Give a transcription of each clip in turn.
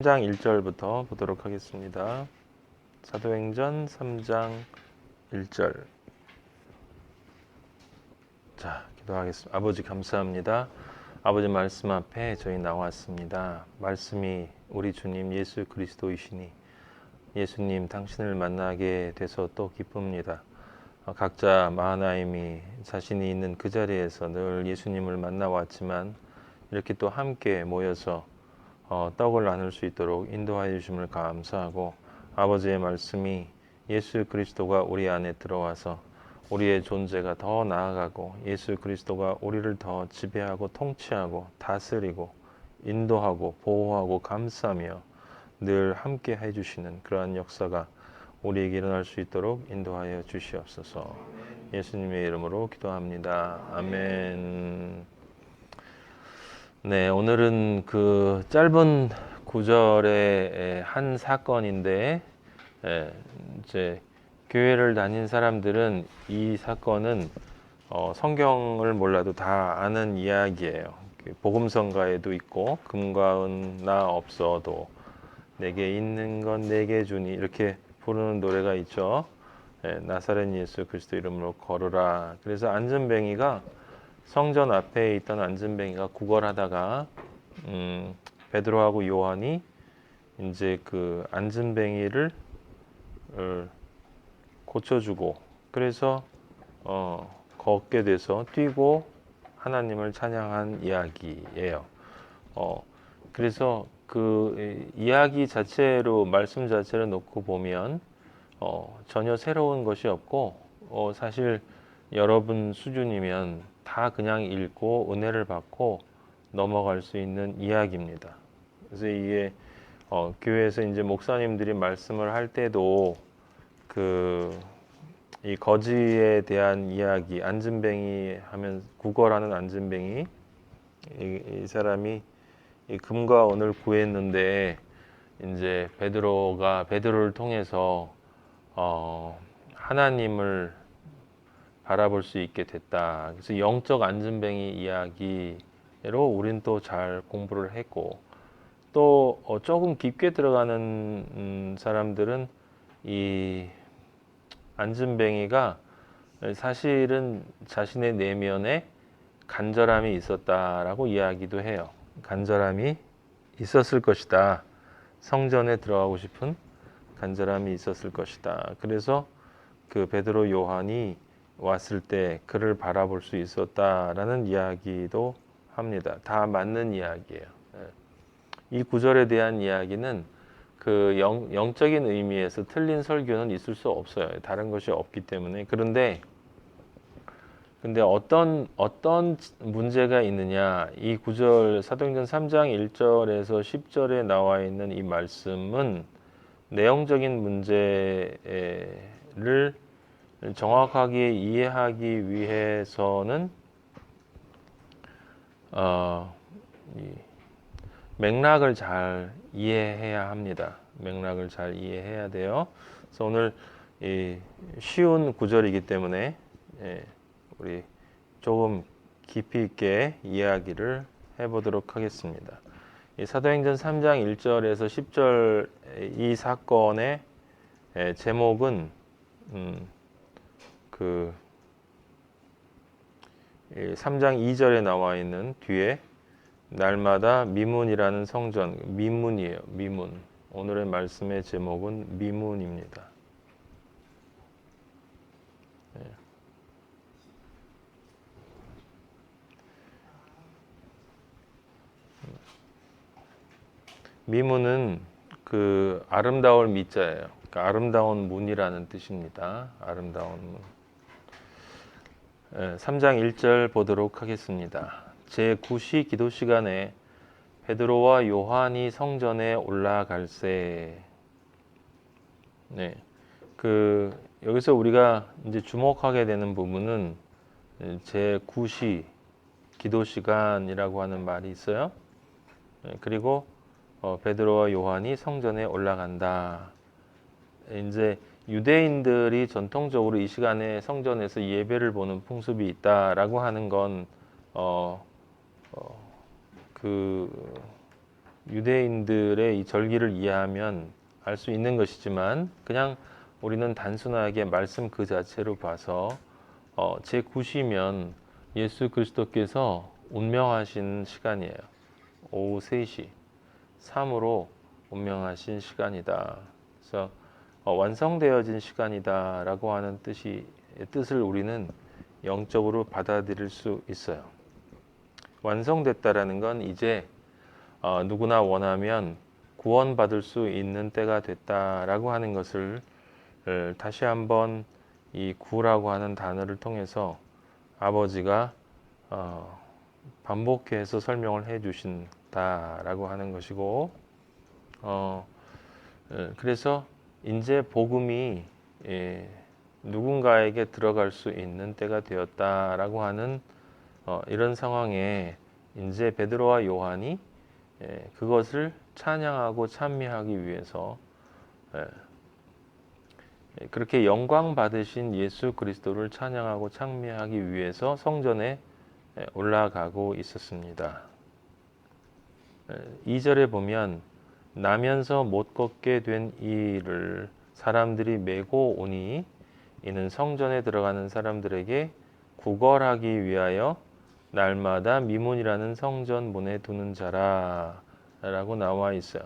3장 1절부터 보도록 하겠습니다. 사도행전 3장 1절. 자, 기도하겠습니다. 아버지 감사합니다. 아버지 말씀 앞에 저희 나왔습니다. 말씀이 우리 주님 예수 그리스도이시니 예수님 당신을 만나게 돼서 또 기쁩니다. 각자 마하나임이 자신이 있는 그 자리에서 늘 예수님을 만나왔지만 이렇게 또 함께 모여서 떡을 나눌 수 있도록 인도하여 주심을 감사하고, 아버지의 말씀이 예수 그리스도가 우리 안에 들어와서 우리의 존재가 더 나아가고 예수 그리스도가 우리를 더 지배하고 통치하고 다스리고 인도하고 보호하고 감싸며 늘 함께 해주시는 그러한 역사가 우리에게 일어날 수 있도록 인도하여 주시옵소서. 예수님의 이름으로 기도합니다. 아멘. 네, 오늘은 그 짧은 구절의 한 사건인데, 이제 교회를 다닌 사람들은 이 사건은 성경을 몰라도 다 아는 이야기예요. 복음성가에도 있고, 금과 은 나 없어도 내게 있는 건 내게 주니, 이렇게 부르는 노래가 있죠. 나사렛 예수 그리스도 이름으로 걸으라. 그래서 안전뱅이가, 성전 앞에 있던 안전뱅이가 구걸하다가 베드로하고 요한이 이제 그 안전뱅이를 고쳐주고, 그래서 걷게 돼서 뛰고 하나님을 찬양한 이야기예요. 그래서 그 이야기 자체로, 말씀 자체를 놓고 보면 전혀 새로운 것이 없고, 사실 여러분 수준이면 다 그냥 읽고 은혜를 받고 넘어갈 수 있는 이야기입니다. 그래서 이게 교회에서 이제 목사님들이 말씀을 할 때도 이 거지에 대한 이야기, 안전뱅이 하면 구걸하는 안전뱅이, 이 사람이 이 금과 은을 구했는데 이제 베드로를 통해서 하나님을 바라볼 수 있게 됐다. 그래서 영적 안전뱅이 이야기로 우린 또 잘 공부를 했고, 또 조금 깊게 들어가는 사람들은 이 안전뱅이가 사실은 자신의 내면에 간절함이 있었다라고 이야기도 해요. 간절함이 있었을 것이다. 성전에 들어가고 싶은 간절함이 있었을 것이다. 그래서 그 베드로 요한이 왔을 때 그를 바라볼 수 있었다라는 이야기도 합니다. 다 맞는 이야기예요. 이 구절에 대한 이야기는 그 영적인 의미에서 틀린 설교는 있을 수 없어요. 다른 것이 없기 때문에. 근데 어떤 문제가 있느냐? 이 구절, 사도행전 3장 1절에서 10절에 나와 있는 이 말씀은 내용적인 문제를 정확하게 이해하기 위해서는 맥락을 잘 이해해야 합니다. 맥락을 잘 이해해야 돼요. 그래서 오늘 쉬운 구절이기 때문에 우리 조금 깊이 있게 이야기를 해보도록 하겠습니다. 이 사도행전 3장 1절에서 10절 이 사건의 제목은 3장 2절에 나와 있는 뒤에 날마다 미문이라는 성전, 미문이에요. 미문. 오늘의 말씀의 제목은 미문입니다. 미문은 그 아름다울 미자예요. 그러니까 아름다운 문이라는 뜻입니다. 아름다운 문. 3장 1절 보도록 하겠습니다. 제9시 기도 시간에 베드로와 요한이 성전에 올라갈새. 여기서 우리가 이제 주목하게 되는 부분은 제9시 기도 시간이라고 하는 말이 있어요. 그리고 베드로와 요한이 성전에 올라간다. 이제 유대인들이 전통적으로 이 시간에 성전에서 예배를 보는 풍습이 있다라고 하는 건 유대인들의 이 절기를 이해하면 알 수 있는 것이지만 그냥 우리는 단순하게 말씀 그 자체로 봐서 제9시면 예수 그리스도께서 운명하신 시간이에요. 오후 3시 3으로 운명하신 시간이다. 그래서 완성되어진 시간이다라고 하는 뜻을 우리는 영적으로 받아들일 수 있어요. 완성됐다라는 건 이제 누구나 원하면 구원받을 수 있는 때가 됐다라고 하는 것을 다시 한번 이 구라고 하는 단어를 통해서 아버지가 반복해서 설명을 해 주신다라고 하는 것이고, 그래서 이제 복음이 누군가에게 들어갈 수 있는 때가 되었다라고 하는 이런 상황에 이제 베드로와 요한이 그것을 찬양하고 찬미하기 위해서 그렇게 영광 받으신 예수 그리스도를 찬양하고 찬미하기 위해서 성전에 올라가고 있었습니다. 2절에 보면 나면서 못 걷게 된 이를 사람들이 메고 오니 이는 성전에 들어가는 사람들에게 구걸하기 위하여 날마다 미문이라는 성전 문에 두는 자라 라고 나와 있어요.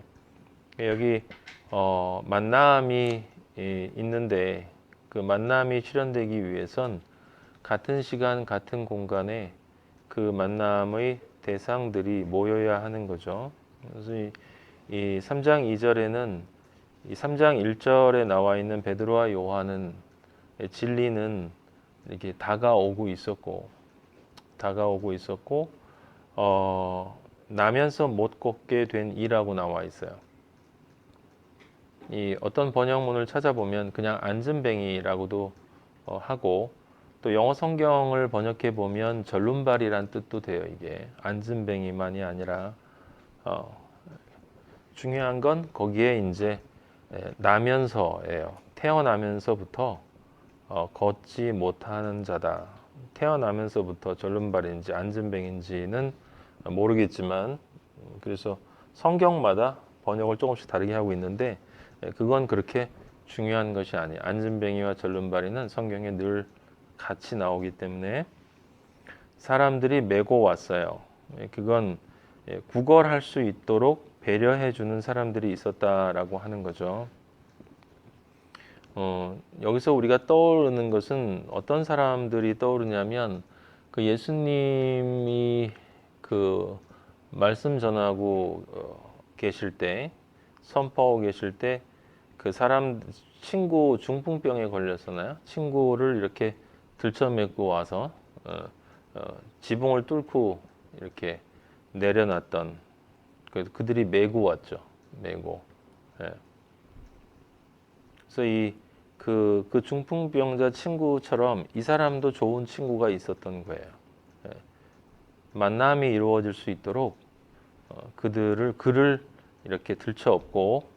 여기 만남이 있는데 그 만남이 실현되기 위해선 같은 시간 같은 공간에 그 만남의 대상들이 모여야 하는 거죠. 그래서 이 3장 2절에는 이 3장 1절에 나와 있는 베드로와 요한은 진리는 이렇게 다가오고 있었고 나면서 못 걷게 된 이라고 나와 있어요. 이 어떤 번역문을 찾아보면 그냥 앉은뱅이라고도 하고 또 영어 성경을 번역해 보면 절름발이란 뜻도 돼요. 이게 앉은뱅이만이 아니라 중요한 건 거기에 이제 나면서예요. 태어나면서부터 걷지 못하는 자다. 태어나면서부터 절름발인지 앉은뱅인지는 모르겠지만 그래서 성경마다 번역을 조금씩 다르게 하고 있는데 그건 그렇게 중요한 것이 아니에요. 앉은뱅이와 절름발이는 성경에 늘 같이 나오기 때문에 사람들이 메고 왔어요. 그건 구걸할 수 있도록 배려해 주는 사람들이 있었다라고 하는 거죠. 여기서 우리가 떠오르는 것은 어떤 사람들이 떠오르냐면 그 예수님이 그 말씀 전하고 계실 때 선포하고 계실 때 그 사람 친구 중풍병에 걸렸었나요? 친구를 이렇게 들쳐메고 와서 지붕을 뚫고 이렇게 내려놨던 그들이 메고 왔죠. 메고. 예. 그래서 그 중풍병자 친구처럼 이 사람도 좋은 친구가 있었던 거예요. 예. 만남이 이루어질 수 있도록 그를 이렇게 들쳐업고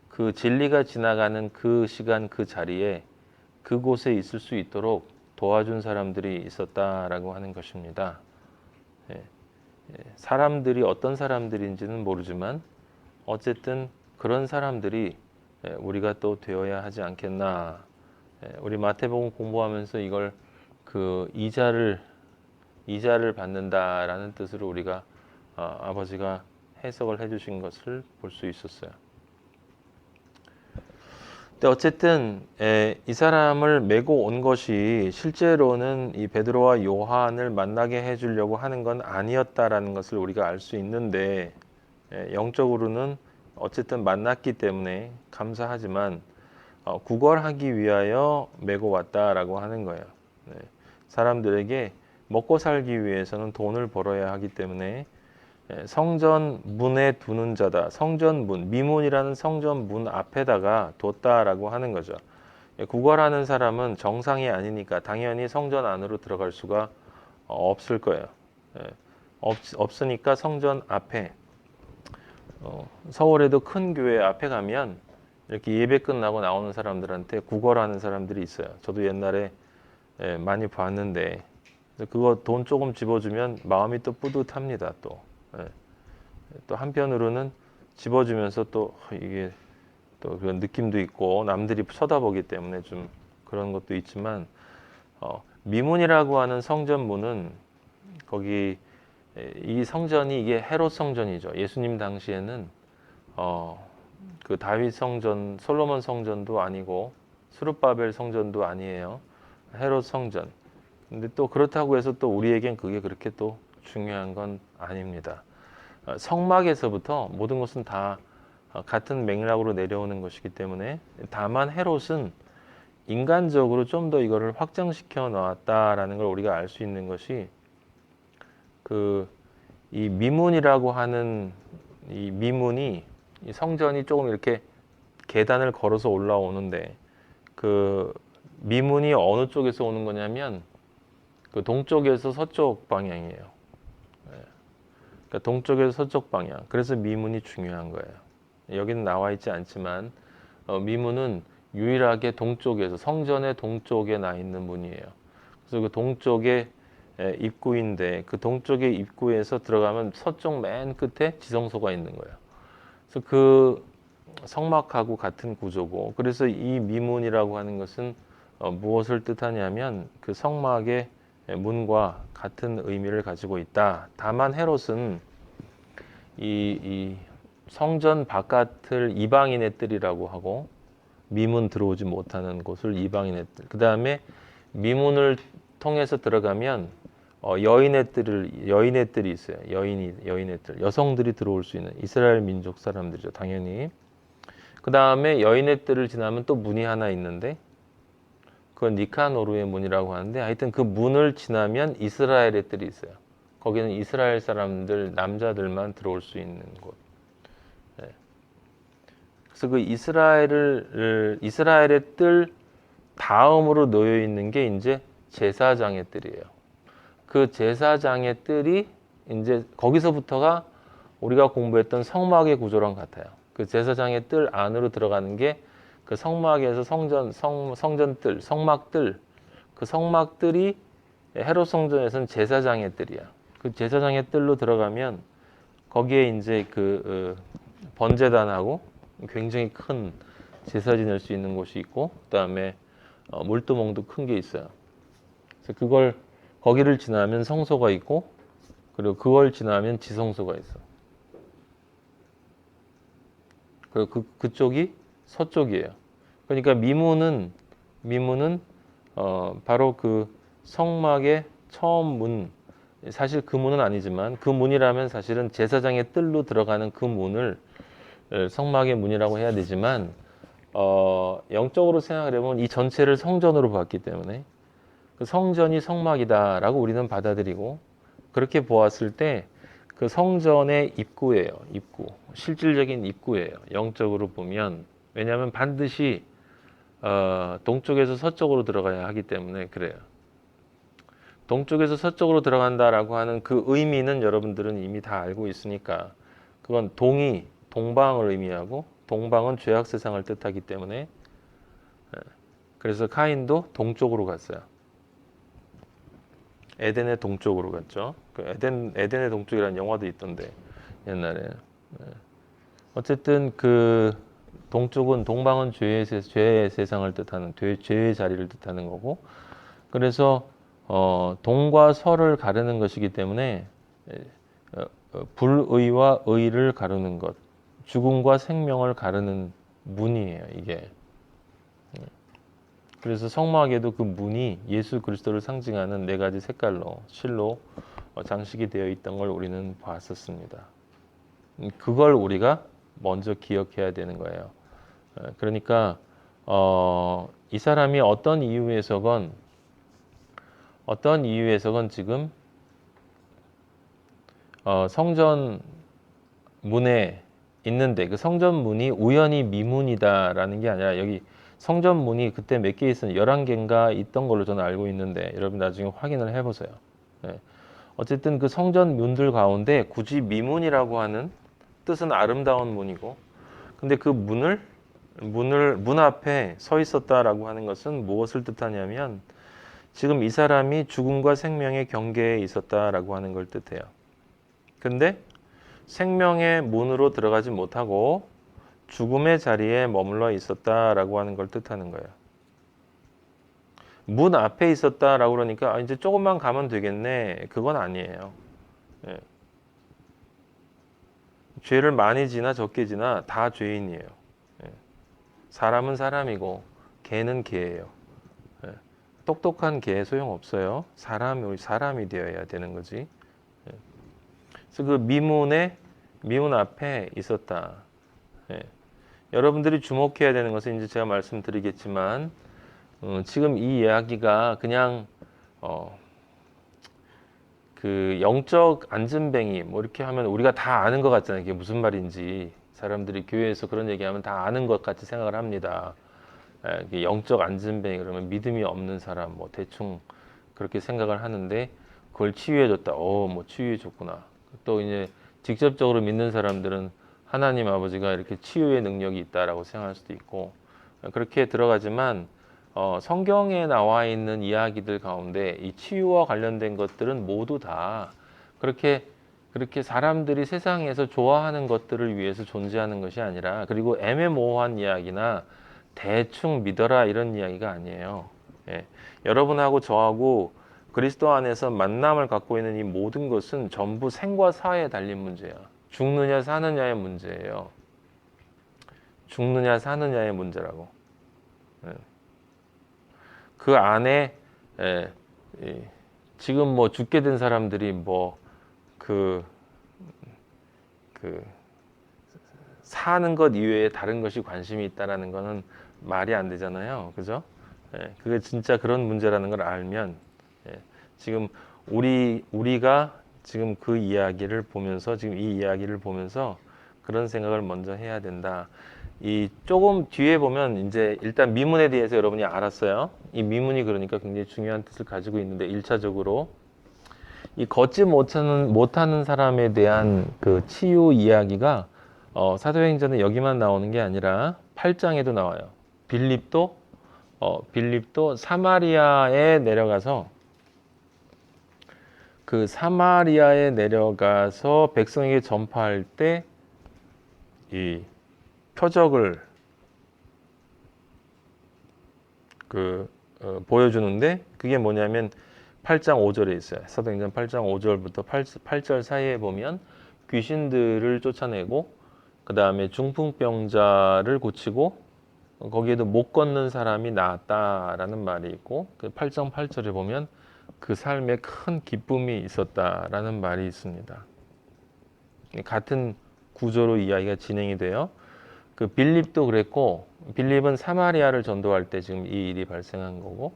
그 진리가 지나가는 그 시간 그 자리에 그곳에 있을 수 있도록 도와준 사람들이 있었다라고 하는 것입니다. 사람들이 어떤 사람들인지는 모르지만 어쨌든 그런 사람들이 우리가 또 되어야 하지 않겠나. 우리 마태복음 공부하면서 이걸 그 이자를 받는다라는 뜻으로 우리가 아버지가 해석을 해주신 것을 볼 수 있었어요. 근데 어쨌든 이 사람을 메고 온 것이 실제로는 이 베드로와 요한을 만나게 해주려고 하는 건 아니었다라는 것을 우리가 알 수 있는데 영적으로는 어쨌든 만났기 때문에 감사하지만 구걸하기 위하여 메고 왔다라고 하는 거예요. 사람들에게 먹고 살기 위해서는 돈을 벌어야 하기 때문에 성전 문에 두는 자다. 성전 문, 미문이라는 성전 문 앞에다가 뒀다라고 하는 거죠. 구걸하는 사람은 정상이 아니니까 당연히 성전 안으로 들어갈 수가 없을 거예요. 없으니까 성전 앞에 서울에도 큰 교회 앞에 가면 이렇게 예배 끝나고 나오는 사람들한테 구걸하는 사람들이 있어요. 저도 옛날에 많이 봤는데 그거 돈 조금 집어주면 마음이 또 뿌듯합니다. 또 또 한편으로는 집어주면서 또 이게 또 그런 느낌도 있고 남들이 쳐다보기 때문에 좀 그런 것도 있지만 미문이라고 하는 성전문은 거기 이 성전이 이게 헤롯 성전이죠. 예수님 당시에는 그 다윗 성전, 솔로몬 성전도 아니고 스룹바벨 성전도 아니에요. 헤롯 성전. 근데 또 그렇다고 해서 또 우리에겐 그게 그렇게 또 중요한 건 아닙니다. 성막에서부터 모든 것은 다 같은 맥락으로 내려오는 것이기 때문에 다만 헤롯은 인간적으로 좀 더 이거를 확장시켜 놨다라는 걸 우리가 알 수 있는 것이 이 미문이라고 하는 이 미문이 이 성전이 조금 이렇게 계단을 걸어서 올라오는데 그 미문이 어느 쪽에서 오는 거냐면 그 동쪽에서 서쪽 방향이에요. 그러니까 동쪽에서 서쪽 방향. 그래서 미문이 중요한 거예요. 여기는 나와 있지 않지만 미문은 유일하게 동쪽에서 성전의 동쪽에 나 있는 문이에요. 그래서 그 동쪽에 입구인데 그 동쪽의 입구에서 들어가면 서쪽 맨 끝에 지성소가 있는 거예요. 그래서 그 성막하고 같은 구조고 그래서 이 미문이라고 하는 것은 무엇을 뜻하냐면 그 성막의 문과 같은 의미를 가지고 있다. 다만 헤롯은 이 성전 바깥을 이방인의 뜰이라고 하고 미문 들어오지 못하는 곳을 이방인의 뜰. 그 다음에 미문을 통해서 들어가면 여인의 뜰이 있어요. 여인의 뜰. 여성들이 들어올 수 있는 이스라엘 민족 사람들이죠. 당연히. 그 다음에 여인의 뜰을 지나면 또 문이 하나 있는데 그건 니카노르의 문이라고 하는데 하여튼 그 문을 지나면 이스라엘의 뜰이 있어요. 거기는 이스라엘 사람들 남자들만 들어올 수 있는 곳. 네. 그래서 그 이스라엘의 뜰 다음으로 놓여 있는 게 이제 제사장의 뜰이에요. 그 제사장의 뜰이 이제 거기서부터가 우리가 공부했던 성막의 구조랑 같아요. 그 제사장의 뜰 안으로 들어가는 게 그 성막에서 성전뜰, 성막뜰, 그 성막뜰이 헤롯 성전에서는 제사장의 뜰이야. 그 제사장의 뜰로 들어가면 거기에 이제 그 번제단하고 굉장히 큰 제사 지낼 수 있는 곳이 있고, 그다음에 물두멍도 큰 게 있어요. 그래서 거기를 지나면 성소가 있고, 그리고 그걸 지나면 지성소가 있어. 그리고 그쪽이 서쪽이에요. 그러니까 미문은 바로 그 성막의 처음 문, 사실 그 문은 아니지만 그 문이라면 사실은 제사장의 뜰로 들어가는 그 문을 성막의 문이라고 해야 되지만 영적으로 생각을 해보면 이 전체를 성전으로 봤기 때문에 그 성전이 성막이다라고 우리는 받아들이고 그렇게 보았을 때 그 성전의 입구예요. 입구. 실질적인 입구예요. 영적으로 보면. 왜냐하면 반드시 동쪽에서 서쪽으로 들어가야 하기 때문에 그래요. 동쪽에서 서쪽으로 들어간다라고 하는 그 의미는 여러분들은 이미 다 알고 있으니까 그건 동이 동방을 의미하고 동방은 죄악 세상을 뜻하기 때문에 그래서 카인도 동쪽으로 갔어요. 에덴의 동쪽으로 갔죠. 그 에덴의 동쪽이라는 영화도 있던데 옛날에. 어쨌든 그 동방은 죄의 세상을 뜻하는 죄의 자리를 뜻하는 거고 그래서 동과 서를 가르는 것이기 때문에 불의와 의를 가르는 것, 죽음과 생명을 가르는 문이에요, 이게. 그래서 성막에도 그 문이 예수 그리스도를 상징하는 4가지 색깔로 실로 장식이 되어 있던 걸 우리는 봤었습니다. 그걸 우리가 먼저 기억해야 되는 거예요. 그러니까 이 사람이 어떤 이유에서건 지금 성전 문에 있는데 그 성전 문이 우연히 미문이다라는 게 아니라 여기 성전 문이 그때 몇 개 있었는데 11개인가 있던 걸로 저는 알고 있는데 여러분 나중에 확인을 해보세요. 네. 어쨌든 그 성전 문들 가운데 굳이 미문이라고 하는 뜻은 아름다운 문이고 근데 그 문 앞에 서 있었다라고 하는 것은 무엇을 뜻하냐면 지금 이 사람이 죽음과 생명의 경계에 있었다라고 하는 걸 뜻해요. 근데 생명의 문으로 들어가지 못하고 죽음의 자리에 머물러 있었다라고 하는 걸 뜻하는 거예요. 문 앞에 있었다라고 그러니까 이제 조금만 가면 되겠네. 그건 아니에요. 예. 죄를 많이 지나 적게 지나 다 죄인이에요. 예. 사람은 사람이고 개는 개예요. 예. 똑똑한 개 소용없어요. 사람이 되어야 되는 거지. 예. 그래서 그 미문 앞에 있었다. 예. 여러분들이 주목해야 되는 것은 이제 제가 말씀드리겠지만 지금 이 이야기가 그냥 그 영적 안전뱅이 뭐 이렇게 하면 우리가 다 아는 것 같잖아요. 이게 무슨 말인지 사람들이 교회에서 그런 얘기하면 다 아는 것 같이 생각을 합니다. 영적 안전뱅이 그러면 믿음이 없는 사람 뭐 대충 그렇게 생각을 하는데 그걸 치유해줬다. 뭐 치유해줬구나. 또 이제 직접적으로 믿는 사람들은 하나님 아버지가 이렇게 치유의 능력이 있다라고 생각할 수도 있고 그렇게 들어가지만 성경에 나와 있는 이야기들 가운데 이 치유와 관련된 것들은 모두 다 그렇게 사람들이 세상에서 좋아하는 것들을 위해서 존재하는 것이 아니라 그리고 애매모호한 이야기나 대충 믿어라 이런 이야기가 아니에요. 예. 여러분하고 저하고 그리스도 안에서 만남을 갖고 있는 이 모든 것은 전부 생과 사에 달린 문제야. 죽느냐 사느냐의 문제예요. 죽느냐 사느냐의 문제라고. 예. 그 안에 지금 뭐 죽게 된 사람들이 뭐 사는 것 이외에 다른 것이 관심이 있다라는 거는 말이 안 되잖아요. 그죠? 그게 진짜 그런 문제라는 걸 알면 지금 우리가 지금 그 이야기를 보면서 지금 이 이야기를 보면서 그런 생각을 먼저 해야 된다. 이 조금 뒤에 보면 이제 일단 미문에 대해서 여러분이 알았어요. 이 미문이 그러니까 굉장히 중요한 뜻을 가지고 있는데 1차적으로 이 걷지 못하는 사람에 대한 그 치유 이야기가 사도행전은 여기만 나오는 게 아니라 8장에도 나와요. 빌립도 사마리아에 내려가서 그 사마리아에 내려가서 백성에게 전파할 때 이 표적을 보여주는데 그게 뭐냐면 8장 5절에 있어요. 사도행전 8장 5절부터 8절 사이에 보면 귀신들을 쫓아내고 그 다음에 중풍병자를 고치고 거기에도 못 걷는 사람이 나았다라는 말이 있고 그 8장 8절에 보면 그 삶에 큰 기쁨이 있었다라는 말이 있습니다. 같은 구조로 이야기가 진행이 돼요. 그 빌립도 그랬고 빌립은 사마리아를 전도할 때 지금 이 일이 발생한 거고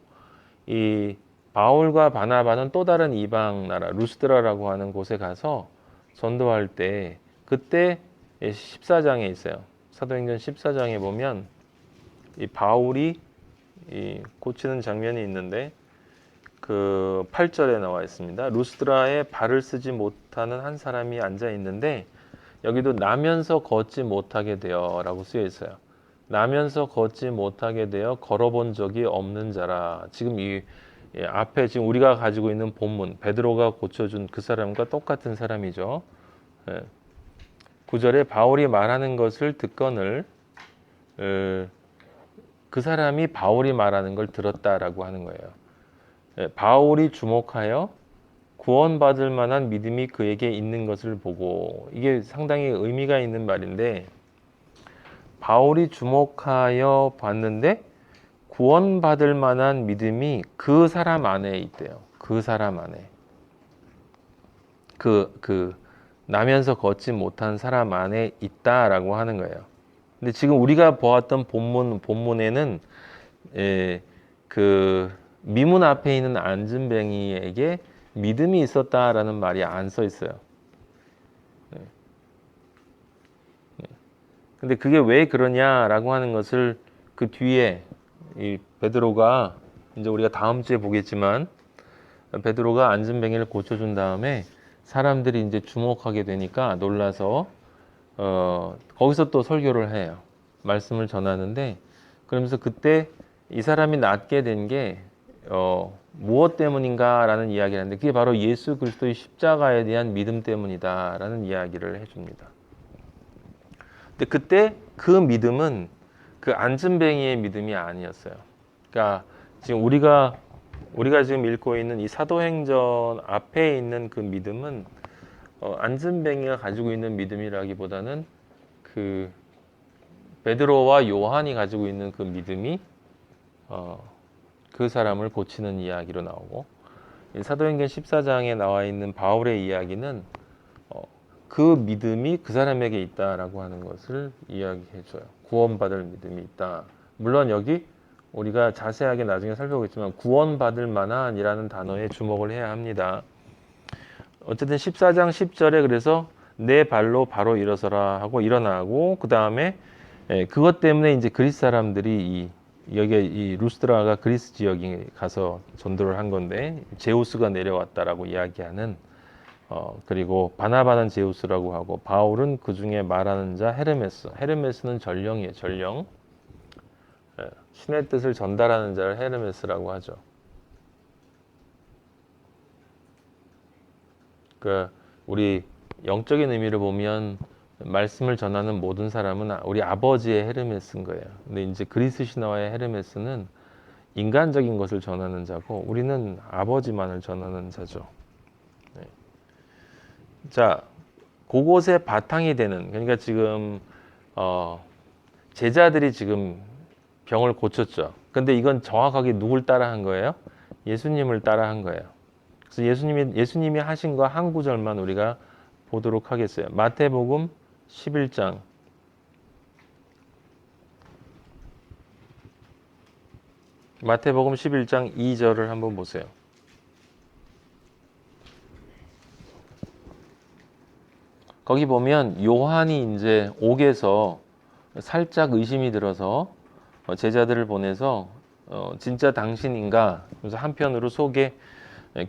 이 바울과 바나바는 또 다른 이방 나라 루스드라라고 하는 곳에 가서 전도할 때 그때 14장에 있어요. 사도행전 14장에 보면 이 바울이 고치는 장면이 있는데 그 8절에 나와 있습니다. 루스드라에 발을 쓰지 못하는 한 사람이 앉아 있는데 여기도 나면서 걷지 못하게 되어 라고 쓰여 있어요. 나면서 걷지 못하게 되어 걸어본 적이 없는 자라. 지금 이 앞에 지금 우리가 가지고 있는 본문 베드로가 고쳐준 그 사람과 똑같은 사람이죠. 9절에 바울이 말하는 것을 듣거늘 그 사람이 바울이 말하는 걸 들었다라고 하는 거예요. 바울이 주목하여 구원받을 만한 믿음이 그에게 있는 것을 보고 이게 상당히 의미가 있는 말인데 바울이 주목하여 봤는데 구원받을 만한 믿음이 그 사람 안에 있대요. 그 사람 안에. 나면서 걷지 못한 사람 안에 있다라고 하는 거예요. 근데 지금 우리가 보았던 본문에는 그 미문 앞에 있는 안진뱅이에게 믿음이 있었다라는 말이 안 써 있어요. 근데 그게 왜 그러냐라고 하는 것을 그 뒤에 이 베드로가 이제 우리가 다음 주에 보겠지만 베드로가 안진뱅이를 고쳐준 다음에 사람들이 이제 주목하게 되니까 놀라서 거기서 또 설교를 해요. 말씀을 전하는데 그러면서 그때 이 사람이 낫게 된 게 무엇 때문인가라는 이야기를 하는데 그게 바로 예수 그리스도의 십자가에 대한 믿음 때문이다라는 이야기를 해줍니다. 근데 그때 그 믿음은 그 안진뱅이의 믿음이 아니었어요. 그러니까 지금 우리가 지금 읽고 있는 이 사도행전 앞에 있는 그 믿음은 안진뱅이가 가지고 있는 믿음이라기보다는 그 베드로와 요한이 가지고 있는 그 믿음이 그 사람을 고치는 이야기로 나오고, 사도행전 14장에 나와 있는 바울의 이야기는 그 믿음이 그 사람에게 있다라고 하는 것을 이야기해줘요. 구원받을 믿음이 있다. 물론 여기 우리가 자세하게 나중에 살펴보겠지만 구원받을 만한이라는 단어에 주목을 해야 합니다. 어쨌든 14장 10절에 그래서 내 발로 바로 일어서라 하고 일어나고, 그 다음에 그것 때문에 이제 그리스 사람들이 여기에 이 루스드라가 그리스 지역에 가서 전도를 한 건데 제우스가 내려왔다라고 이야기하는, 그리고 바나바는 제우스라고 하고 바울은 그 중에 말하는 자 헤르메스는 전령이에요. 전령. 신의 뜻을 전달하는 자를 헤르메스라고 하죠. 그 우리 영적인 의미를 보면 말씀을 전하는 모든 사람은 우리 아버지의 헤르메스인 거예요. 근데 이제 그리스 신화의 헤르메스는 인간적인 것을 전하는 자고 우리는 아버지만을 전하는 자죠. 네. 자, 그곳의 바탕이 되는, 그러니까 지금 제자들이 지금 병을 고쳤죠. 근데 이건 정확하게 누굴 따라한 거예요? 예수님을 따라한 거예요. 그래서 예수님이 하신 거 한 구절만 우리가 보도록 하겠어요. 마태복음 11장. 마태복음 11장 2절을 한번 보세요. 거기 보면 요한이 이제 옥에서 살짝 의심이 들어서 제자들을 보내서 진짜 당신인가? 그래서 한편으로 속에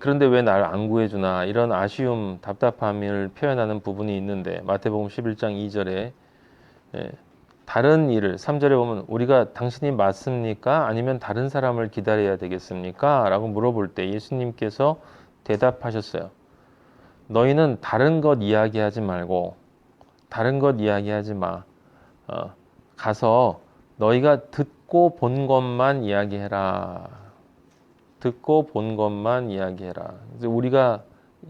그런데 왜 날 안 구해주나 이런 아쉬움, 답답함을 표현하는 부분이 있는데 마태복음 11장 2절에 다른 일을 3절에 보면 우리가 당신이 맞습니까? 아니면 다른 사람을 기다려야 되겠습니까? 라고 물어볼 때 예수님께서 대답하셨어요. 너희는 다른 것 이야기하지 말고 다른 것 이야기하지 마. 가서 너희가 듣고 본 것만 이야기해라. 듣고 본 것만 이야기해라. 이제 우리가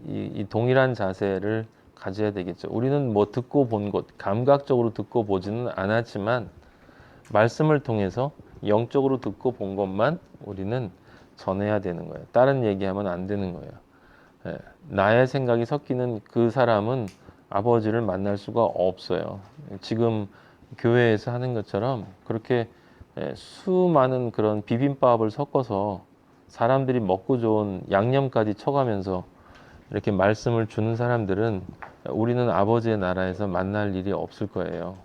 이 동일한 자세를 가져야 되겠죠. 우리는 뭐 듣고 본 것, 감각적으로 듣고 보지는 않았지만 말씀을 통해서 영적으로 듣고 본 것만 우리는 전해야 되는 거예요. 다른 얘기하면 안 되는 거예요. 나의 생각이 섞이는 그 사람은 아버지를 만날 수가 없어요. 지금 교회에서 하는 것처럼 그렇게 수많은 그런 비빔밥을 섞어서 사람들이 먹고 좋은 양념까지 쳐가면서 이렇게 말씀을 주는 사람들은 우리는 아버지의 나라에서 만날 일이 없을 거예요.